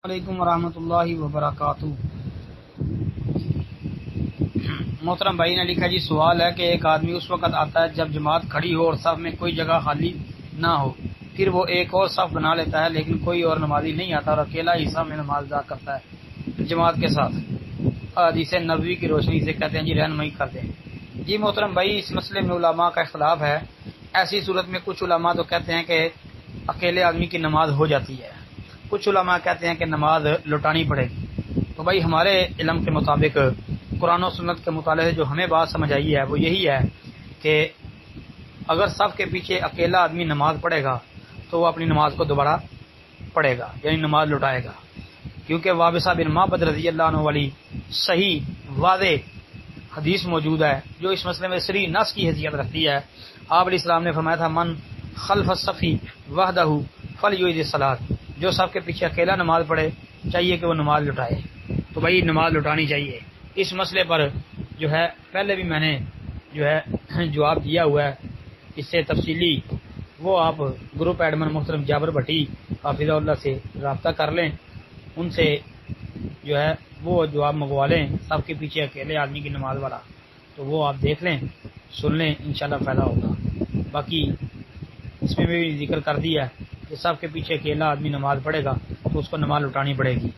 علیکم ورحمۃ اللہ وبرکاتہ۔ محترم بھائی نے لکھا جی سوال ہے کہ ایک آدمی اس وقت آتا ہے جب جماعت کھڑی ہو اور صف میں کوئی جگہ خالی نہ ہو، پھر وہ ایک اور صف بنا لیتا ہے لیکن کوئی اور نمازی نہیں آتا اور اکیلا ہی صف میں نماز ادا کرتا ہے جماعت کے ساتھ۔ حدیث نبوی کی روشنی سے کہتے ہیں جی رہنمائی کر دیں۔ جی محترم بھائی، اس مسئلے میں علماء کا اختلاف ہے۔ ایسی صورت میں کچھ علماء تو کہتے ہیں کہ اکیلے آدمی کی نماز ہو جاتی ہے، کچھ علماء کہتے ہیں کہ نماز لوٹانی پڑے گی۔ تو بھائی ہمارے علم کے مطابق قرآن و سنت کے مطالعے سے جو ہمیں بات سمجھ آئی ہے وہ یہی ہے کہ اگر صف کے پیچھے اکیلا آدمی نماز پڑھے گا تو وہ اپنی نماز کو دوبارہ پڑھے گا، یعنی نماز لوٹائے گا، کیونکہ وابصہ بن معبد رضی اللہ عنہ والی صحیح واضح حدیث موجود ہے جو اس مسئلے میں صریح نص کی حیثیت رکھتی ہے۔ آپ علیہ السلام نے فرمایا تھا من خلف الصف وحدہ فلیعید الصلاۃ، جو صف کے پیچھے اکیلا نماز پڑھے چاہیے کہ وہ نماز لٹائے۔ تو بھائی نماز لٹانی چاہیے۔ اس مسئلے پر جو ہے پہلے بھی میں نے جو ہے جواب دیا ہوا ہے اس سے تفصیلی، وہ آپ گروپ ایڈمن محترم جابر بھٹی حافظہ اللہ سے رابطہ کر لیں، ان سے جو ہے وہ جواب منگوا لیں صف کے پیچھے اکیلے آدمی کی نماز والا، تو وہ آپ دیکھ لیں، سن لیں، انشاءاللہ فائدہ ہوگا۔ باقی اس میں بھی ذکر کر دیا ہے کہ صف کے پیچھے اکیلا آدمی نماز پڑھے گا تو اس کو نماز لٹانی پڑے گی۔